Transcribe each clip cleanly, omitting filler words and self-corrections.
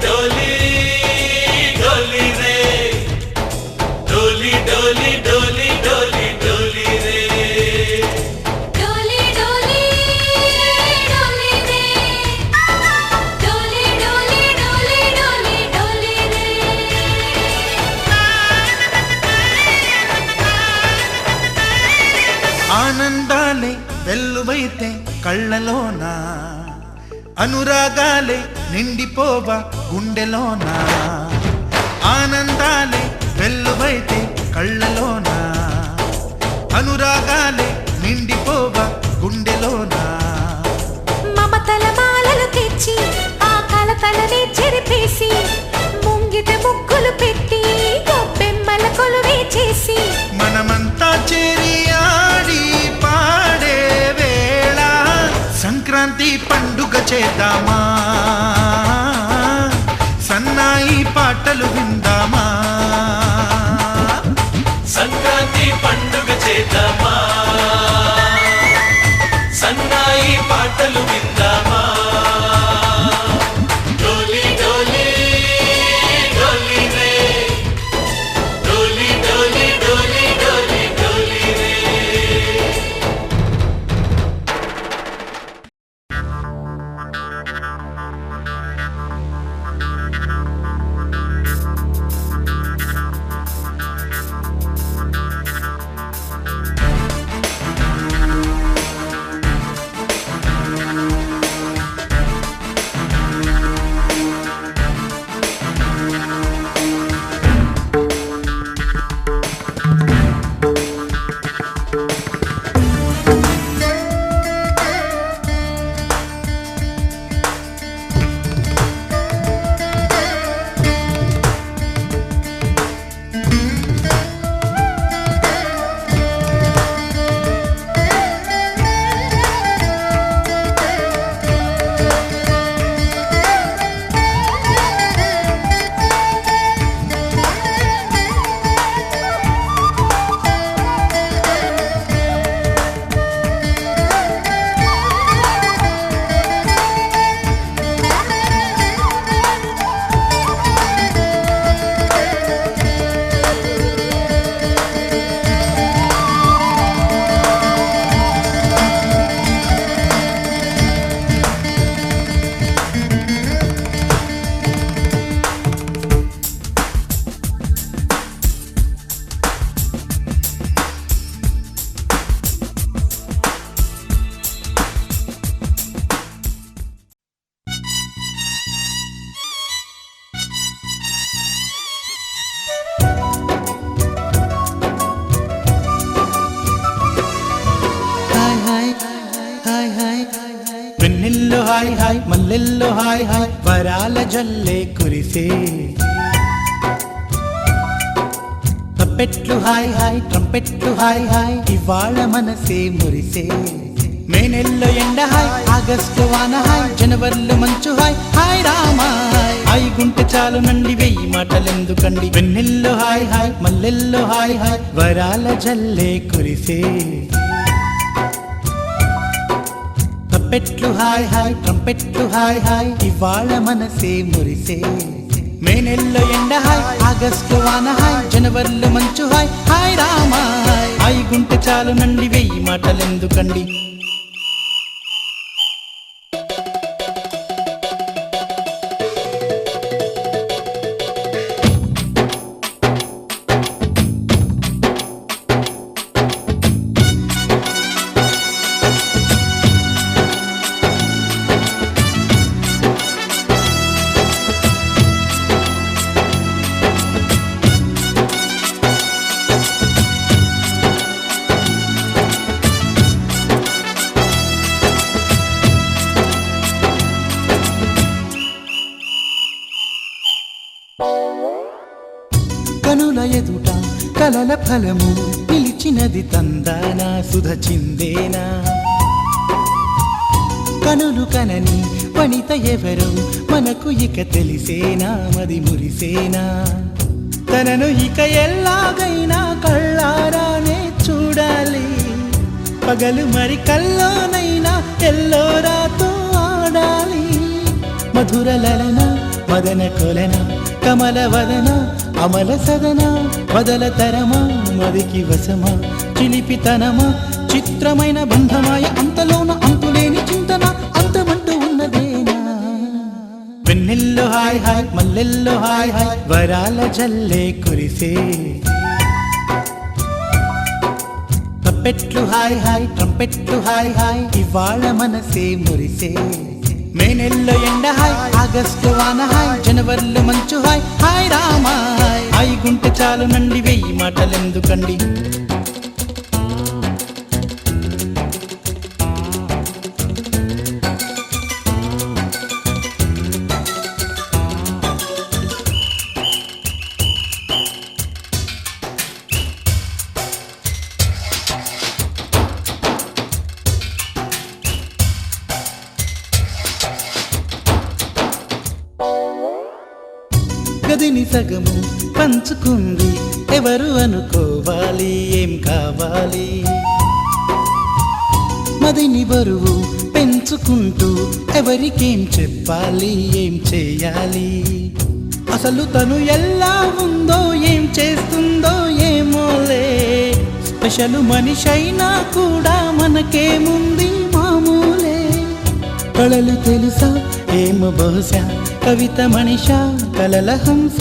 डोली डोली रे डोली डोली डोली डोली डोली रे डोली डोली डोली रे डोली डोली डोली डोली डोली रे ఆనందాలే వెల్లువైతే కళ్ళలోనా అనురాగాలే నిండిపోవా గుండెలోనా ఆనందాలే వెల్లువైతే కళ్ళలోనా అనురాగాలే నిండిపోవా గుండెలోనా మమతల మాలలు తెచ్చి ఆ కలతలనే చెరిపేసి ముంగిట ముగ్గులు పెట్టి గొప్పెమ్మల కొలువే చేసి మనమంతా చేరి ఆడి పాడే వేళ సంక్రాంతి పండుగ చేద్దామా సన్నాయి పాటలు విందామా సంక్రాంతి పండుగ చేద్దామా సన్నాయి పాటలు విందామా డోలి డోలి డోలి రే డోలి డోలి డోలి డోలి డోలి రే వెన్నెల్లో హాయ్ హాయ్ మల్లెల్లో హాయ్ హాయ్ వరాల జల్లే కురిసే తప్పెట్లు హాయ్ హాయ్ ట్రంపెట్లు హాయ్ హాయ్ ఇవాళ మనసే మురిసే మే నెల్లో ఎండ హాయ్ ఆగస్టు వాన హాయ్ జనవరిలో మంచు హాయ్ హాయ్ రామా హాయ్ గుంటె చాలు నండి వెయ్యి మాటలెందుకండి వెన్నెల్లో హాయ్ హాయ్ మల్లెల్లో హాయ్ హాయ్ వరాల జల్లే కురిసే తప్పెట్లు హాయ్ హాయ్ ట్రంపెట్లు హాయ్ హాయ్ ఇవాళ మనసే మురిసే మే నెల్లో ఎండ హాయ్ ఆగస్టు వాన హాయ్ జనవరిలో మంచు హాయ్ హాయ్ రామా హాయ్ గుంటె చాలు నండి వెయ్యి మాటలెందుకండి కనుల ఎదుట కలల ఫలము పిలిచినది తందానా సుధ చిందేనా కనులు కనని వనిత ఎవరు మనకు ఇక తెలిసేనా మది మురిసేనా తనను ఇక ఎల్లాగైనా కళ్ళారానే చూడాలి పగలు మరి కల్లోనైనా ఎల్లోరాతో ఆడాలి మధుర లలన మదన కొలన కమల వదన అమల సదన వదల తరమా మదికి వశమా చిలిపితనమా చిత్రమైన బంధమాయ అంతలోన అంతులేని చింతన అంతమంటూ ఉన్నదేనా వెన్నెల్లో హాయ్ హాయ్ మల్లెల్లో హాయ్ హాయ్ వరాల జల్లే కురిసే తప్పెట్లు హాయ్ హాయ్ ట్రంపెట్లు హాయ్ హాయ్ ఇవాళ మనసే మురిసే మే నెల్లో ఎండ హాయ్ ఆగస్టు వాన హాయ్ జనవరిలో మంచు హాయ్ హాయ్ రామా హాయ్ గుంటె చాలు నండి వెయ్యి మాటలెందుకండి గదిని సగము పంచుకుంది ఎవరు అనుకోవాలి ఏం కావాలి మదిని బరువు పెంచుకుంటూ ఎవరికేం చెప్పాలి ఏం చేయాలి అసలు తను ఎలా ఉందో ఏం చేస్తుందో ఏమోలే స్పెషల్ మనిషైనా కూడా మనకేముంది మామూలే కళలు తెలుసా ఏమో బహుశా కవిత మనిష కలల హంస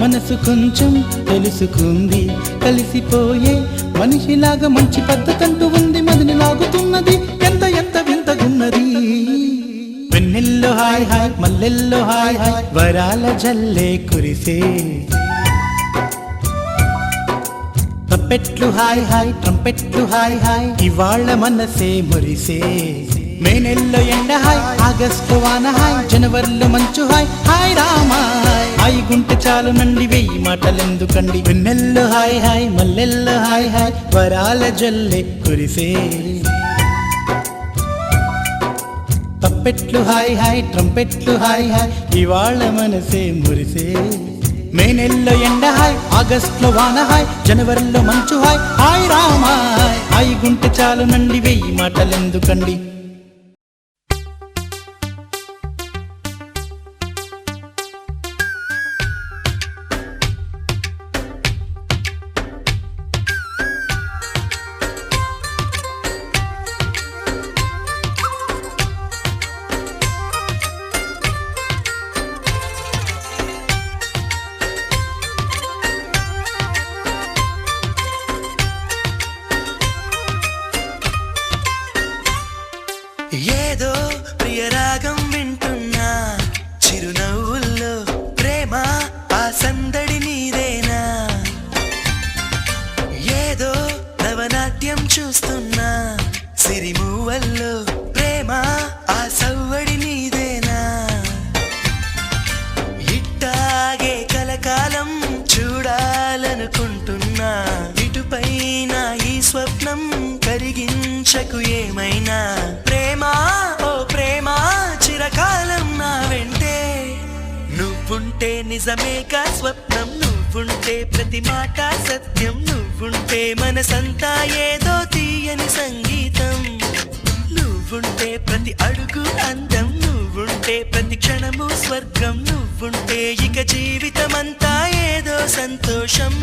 మనసు కొంచెం తెలుసుకుంది కలిసిపోయే మనిషిలాగా మంచి పద్ధతంటూ ఉంది మదిని లాగుతున్నది ఎంత ఎంత వింతగున్నది వెన్నెల్లో హాయ్ హాయ్ మల్లెల్లో హాయ్ హాయ్ వరాల జల్లే కురిసే తప్పెట్లు హాయ్ హాయ్ ట్రంపెట్లు హాయ్ హాయ్ ఇవాళ మనసే మురిసే మే నెల్లో ఎండ హాయ్ ఆగస్టు వాన హాయ్ జనవరిలో మంచు హాయ్ హాయ్ రామా హాయ్ గుంటె చాలు నండి వెయ్యి మాటలెందుకండి వెన్నెల్లో హాయ్ హాయ్ మల్లెల్లో హాయ్ హాయ్ వరాల జల్లె కురిసే తప్పెట్లు హాయ్ హాయ్ ట్రంపెట్లు హాయ్ హాయ్ ఇవాళ మనసే మురిసే మే నెల్లో ఎండ హాయ్ ఆగస్టులో వాన హాయ్ జనవరిలో మంచు హాయ్ హాయ్ రామా హాయ్ గుంటె చాలు నండి వెయ్యి మాటలెందుకండి ఏదో ప్రియరాగం వింటున్నా చిరునవ్వుల్లో ప్రేమ ఆ సందడి నీదేనా ఏదో నవనాట్యం చూస్తున్నా సిరిమూవల్లో ప్రేమ ఆ సవ్వడి నీదేనా ఇట్టాగే కలకాలం చూడాలనుకుంటున్నా ఇటుపైన ఈ స్వప్నం కరిగించకు ఏమైనా ప్రేమా ఓ ప్రేమా చిరకాలం నా వెంటే నువ్వుంటే నిజమేగా స్వప్నం నువ్వుంటే ప్రతి మాట సత్యం నువ్వుంటే మనసంతా ఏదో తీయని సంగీతం నువ్వుంటే ప్రతి అడుగు అందం నువ్వుంటే ప్రతి క్షణము స్వర్గం నువ్వుంటే ఇక జీవితమంతా ఏదో సంతోషం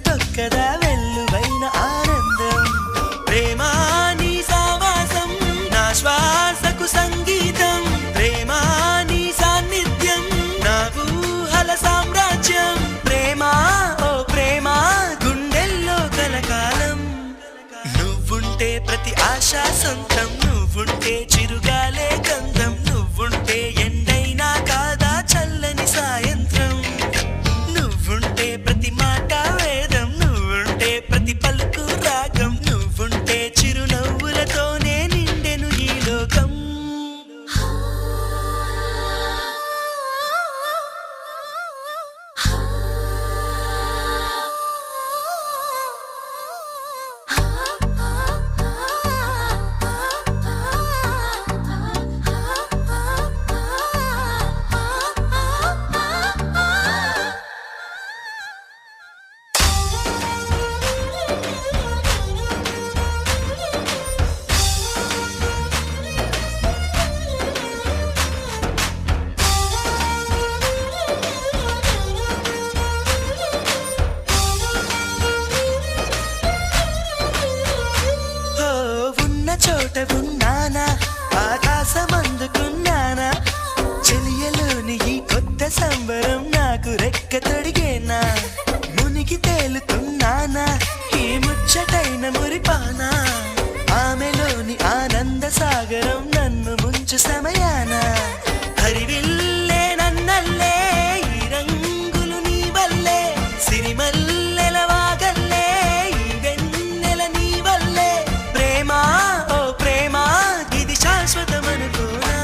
తొక్కదా వెల్లువైన ఆనందం ప్రేమ నీ సావాసం నా శ్వాసకు సంగీతం ప్రేమ నీ సాన్నిధ్యం నా ఊహల సామ్రాజ్యం ప్రేమ ఓ ప్రేమ గుండెల్లో కలకాలం నువ్వుంటే ప్రతి ఆశ సొంతం నువ్వుంటే చిరుగాలే గంధం నువ్వుంటే ఎండైనా కాదా చల్లని సాయంత్రం నువ్వుంటే ప్రతి మాట వేదం నువ్వుంటే ప్రతి పలుకు రాగం నువ్వుంటే చిరునవ్వులతోనే నిండెను ఈ లోకం చోట ఉన్నానా ఆకాశం అందుకున్నానా చెలియలోని ఈ కొత్త సంబరం నాకు రెక్క తొడిగేనా మునిగి తేలుతున్నానా ఈ ముచ్చటైన మురిపానా ఆమెలోని ఆనంద సాగరం నన్ను ముంచు సమయాన హరివిల్లే నన్నల్లే ఈ రంగులు నీ వల్లే సిరిమల్లెల వాగల్లే ఈ వెన్నెల నీ వల్లే ప్రేమ శాశ్వతమనుకోనా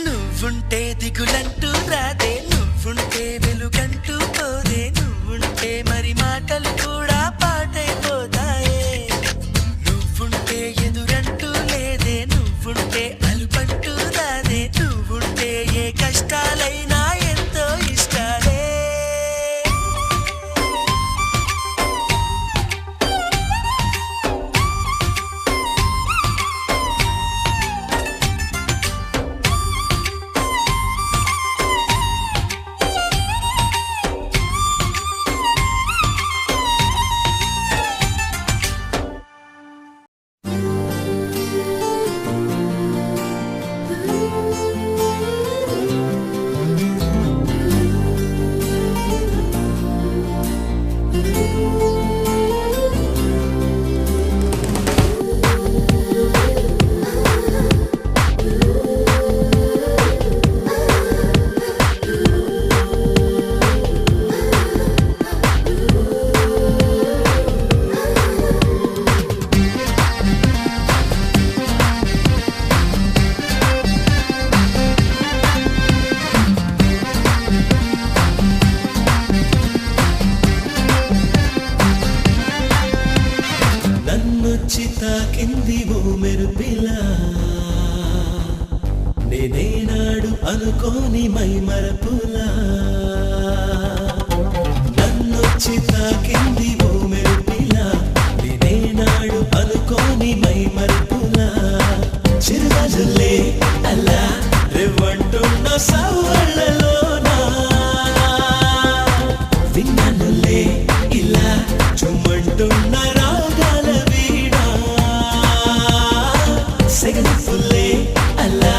నువ్వుంటే దిగులంటూ రాదే నువ్వుంటే వెలుగంటూ పోదే నువ్వుంటే మరి మాటలు కూడా పాటైపోతాయే నువ్వుంటే ఎదురంటూ లేదే నువ్వుంటే అలుపంటూ రాదే నువ్వుంటే ఏ కష్టాలైనా ఎంతో ఇష్టాలే తాకింది ఓ మెరుపిలా నేనేనాడు అనుకోని మై మరపులా నన్నొచ్చి తాకింది ఓ మెరుపిలా నేనేనాడు అనుకోని మై మరపులా చిరుగాజులే అలా రేవంటున్న సవ్వళ్ళలోనా విన్నానులే ఇలా చుమ్మంటున్న రాగాల సెగనిఫుల్లే అలా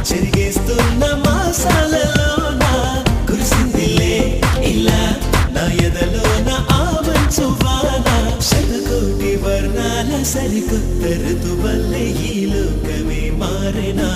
చెరిగేస్తున్న మాసాలలోన కురిసిందిలే ఇలా నా ఎదలోన ఆవంచువాన శతకోటి వర్ణాల సరికొత్త ఋతువల్లే ఈ లోకమే మారెనా